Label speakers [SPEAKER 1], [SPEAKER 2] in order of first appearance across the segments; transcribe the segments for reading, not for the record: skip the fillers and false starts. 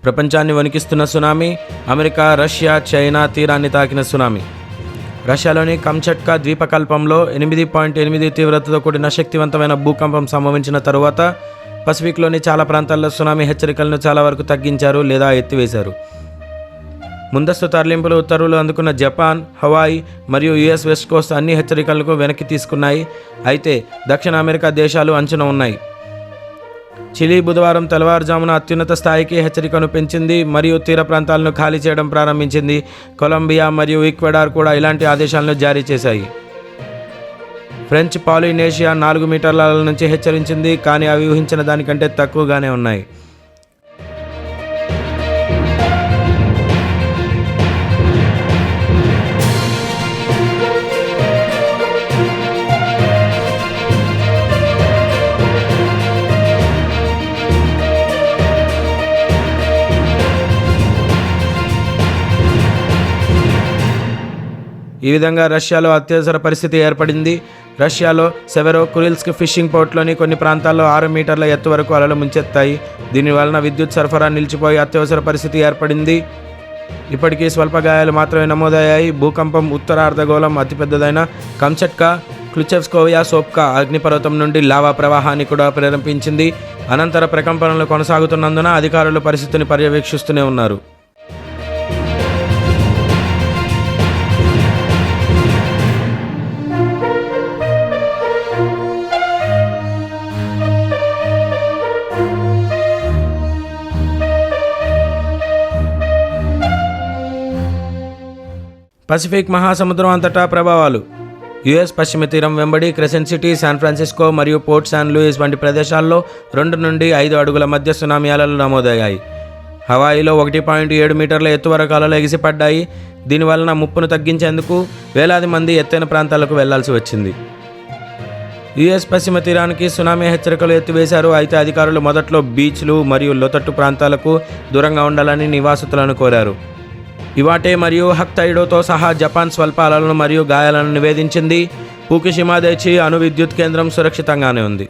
[SPEAKER 1] ప్రపంచాన్ని వణికిస్తున్న tsunami, America, Russia, China తీరాన్ని తాకిన సునామీ. రష్యాలోని కంచట్కా ద్వీపకల్పంలో 8.8 తీవ్రతతో కూడిన శక్తివంతమైన భూకంపం సంభవించిన తరువాత పసిఫిక్లోని చాలా ప్రాంతాల్లో సునామీ హెచ్చరికలను చాలా వరకు తగ్గించారు లేదా ఎత్తివేశారు. ముందస్తు తరలింపులు ఉత్తర్వులు అందుకున్న జపాన్, హవాయి మరియు యుఎస్ వెస్ట్ కోస్ట్ అన్ని హెచ్చరికలకు వెనక్కి తీసుకున్నాయి. అయితే దక్షిణ అమెరికా దేశాలు అంచున ఉన్నాయి. చిలీ బుధవారం తెల్లవారుజామున అత్యున్నత స్థాయికి హెచ్చరికను పెంచింది మరియు తీర ప్రాంతాలను ఖాళీ చేయడం ప్రారంభించింది. కొలంబియా మరియు ఈక్వెడార్ కూడా ఇలాంటి ఆదేశాలను జారీ చేశాయి. ఫ్రెంచ్ పాలినేషియా 4 మీటర్ల అలల నుంచి హెచ్చరించింది, కానీ అవి ఊహించిన దానికంటే తక్కువగానే ఉన్నాయి. ఈ విధంగా రష్యాలో అత్యవసర పరిస్థితి ఏర్పడింది. రష్యాలో సెవెరో కురిల్స్క్ ఫిషింగ్ పోర్ట్లోని కొన్ని ప్రాంతాల్లో 6 మీటర్ల ఎత్తు వరకు అలలు ముంచెత్తాయి. దీనివలన విద్యుత్ సరఫరా నిలిచిపోయి అత్యవసర పరిస్థితి ఏర్పడింది. ఇప్పటికీ స్వల్ప గాయాలు మాత్రమే నమోదయ్యాయి. భూకంపం ఉత్తర అర్ధగోళం అతిపెద్దదైన కంచట్కా క్లుచెవ్స్కోయా సోప్కా అగ్నిపర్వతం నుండి లావా ప్రవాహాన్ని కూడా ప్రేరేపించింది. అనంతర ప్రకంపనలు కొనసాగుతున్నందున అధికారులు పరిస్థితిని పర్యవేక్షిస్తూనే ఉన్నారు. పసిఫిక్ మహాసముద్రం అంతటా ప్రభావాలు. యుఎస్ పశ్చిమ తీరం వెంబడి క్రెసెంట్ సిటీ, శాన్ ఫ్రాన్సిస్కో మరియు పోర్ట్ శాన్ లూయిస్ వంటి ప్రదేశాల్లో 2 నుండి 5 అడుగుల మధ్య సునామీ అలలు నమోదయ్యాయి. హవాయిలో 1.7 మీటర్ల ఎత్తు వరకు అలలు ఎగిసిపడ్డాయి. దీనివలన ముప్పును తగ్గించేందుకు వేలాది మంది ఎత్తైన ప్రాంతాలకు వెళ్లాల్సి వచ్చింది. యుఎస్ పశ్చిమ తీరానికి సునామీ హెచ్చరికలు ఎత్తివేశారు. అయితే అధికారులు మొదట్లో బీచ్లు మరియు లోతట్టు ప్రాంతాలకు దూరంగా ఉండాలని నివాసితులను కోరారు. ఇవాటే మరియు హక్తైడోతో సహా జపాన్ స్వల్ప అలలను మరియు గాయాలను నివేదించింది. ఫుకుషిమా దైచి అణు విద్యుత్ కేంద్రం సురక్షితంగానే ఉంది.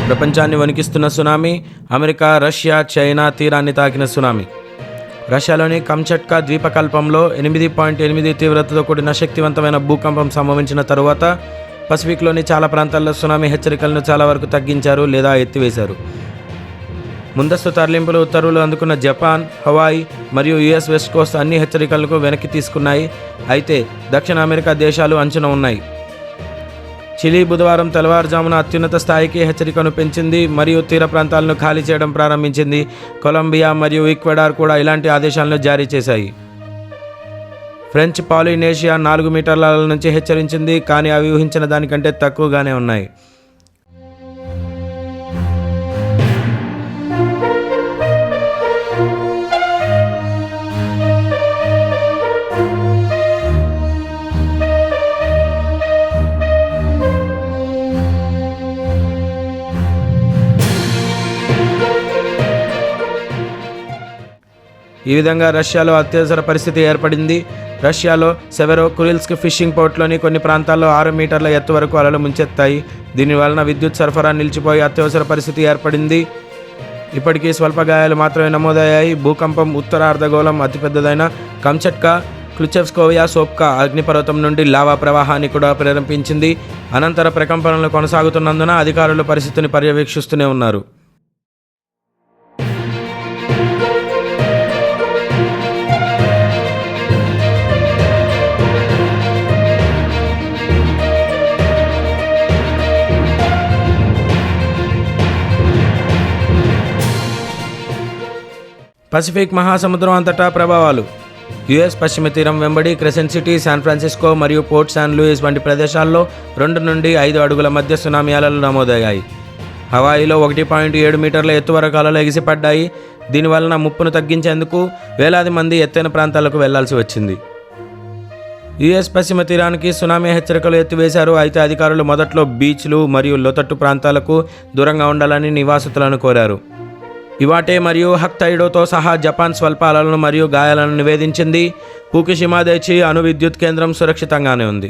[SPEAKER 1] ప్రపంచాన్ని వణికిస్తున్న సునామీ, అమెరికా, రష్యా, చైనా తీరాన్ని తాకిన సునామీ. రష్యాలోని కంచట్కా ద్వీపకల్పంలో 8.8 తీవ్రతతో కూడిన శక్తివంతమైన భూకంపం సంభవించిన తరువాత పసిఫిక్లోని చాలా ప్రాంతాల్లో సునామీ హెచ్చరికలను చాలా వరకు తగ్గించారు లేదా ఎత్తివేశారు. ముందస్తు తరలింపులు ఉత్తర్వులు అందుకున్న జపాన్, హవాయి మరియు యుఎస్ వెస్ట్ కోస్ట్ అన్ని హెచ్చరికలకు వెనక్కి తీసుకున్నాయి. అయితే దక్షిణ అమెరికా దేశాలు అంచున ఉన్నాయి. చిలీ బుధవారం తెల్లవారుజామున అత్యున్నత స్థాయికి హెచ్చరికను పెంచింది మరియు తీర ప్రాంతాలను ఖాళీ చేయడం ప్రారంభించింది. కొలంబియా మరియు ఈక్వెడార్ కూడా ఇలాంటి ఆదేశాలను జారీ చేశాయి. ఫ్రెంచ్ పాలినేషియా 4 మీటర్ల అలల నుంచి హెచ్చరించింది, కానీ అవి ఊహించిన దానికంటే తక్కువగానే ఉన్నాయి. ఈ విధంగా రష్యాలో అత్యవసర పరిస్థితి ఏర్పడింది. రష్యాలో సెవెరో కురిల్స్క్ ఫిషింగ్ పోర్ట్లోని కొన్ని ప్రాంతాల్లో 6 మీటర్ల ఎత్తు వరకు అలలు ముంచెత్తాయి. దీనివలన విద్యుత్ సరఫరా నిలిచిపోయి అత్యవసర పరిస్థితి ఏర్పడింది. ఇప్పటికీ స్వల్ప గాయాలు మాత్రమే నమోదయ్యాయి. భూకంపం ఉత్తర అర్ధగోళం అతిపెద్దదైన కంచట్కా క్లుచెవ్స్కోయా సోప్కా అగ్నిపర్వతం నుండి లావా ప్రవాహాన్ని కూడా ప్రేరేపించింది. అనంతర ప్రకంపనలు కొనసాగుతున్నందున అధికారులు పరిస్థితిని పర్యవేక్షిస్తూనే ఉన్నారు. పసిఫిక్ మహాసముద్రం అంతటా ప్రభావాలు. యుఎస్ పశ్చిమ తీరం వెంబడి క్రెసెంట్ సిటీ, శాన్ ఫ్రాన్సిస్కో మరియు పోర్ట్ శాన్ లూయిస్ వంటి ప్రదేశాల్లో 2 నుండి 5 అడుగుల మధ్య సునామీ అలలు నమోదయ్యాయి. హవాయిలో 1.7 మీటర్ల ఎత్తు వరకు అలలు ఎగిసిపడ్డాయి. దీనివలన ముప్పును తగ్గించేందుకు వేలాది మంది ఎత్తైన ప్రాంతాలకు వెళ్లాల్సి వచ్చింది. యుఎస్ పశ్చిమ తీరానికి సునామీ హెచ్చరికలు ఎత్తివేశారు. అయితే అధికారులు మొదట్లో బీచ్లు మరియు లోతట్టు ప్రాంతాలకు దూరంగా ఉండాలని నివాసితులను కోరారు. ఇవాటే మరియు హక్తైడోతో సహా జపాన్ స్వల్ప అలలను మరియు గాయాలను నివేదించింది. ఫుకుషిమా దైచి అణు విద్యుత్ కేంద్రం సురక్షితంగానే ఉంది.